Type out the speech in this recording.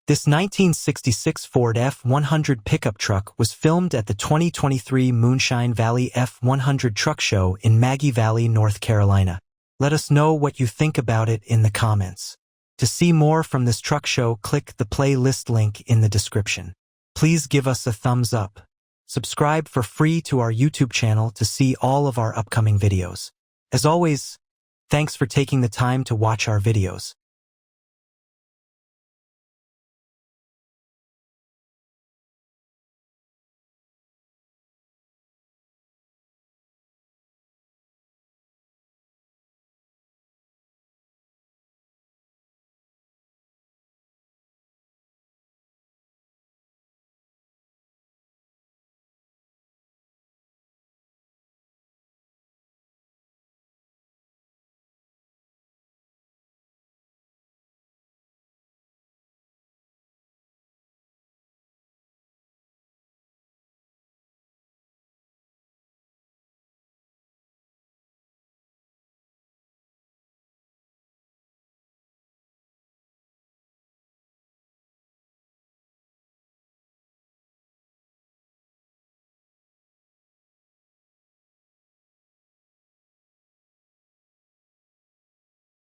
This 1966 Ford F100 pickup truck was filmed at the 2023 Moonshine Valley F100 Truck Show in Maggie Valley, North Carolina. Let us know what you think about it in the comments. To see more from this truck show, click the playlist link in the description. Please give us a thumbs up. Subscribe for free to our YouTube channel to see all of our upcoming videos. As always, thanks for taking the time to watch our videos.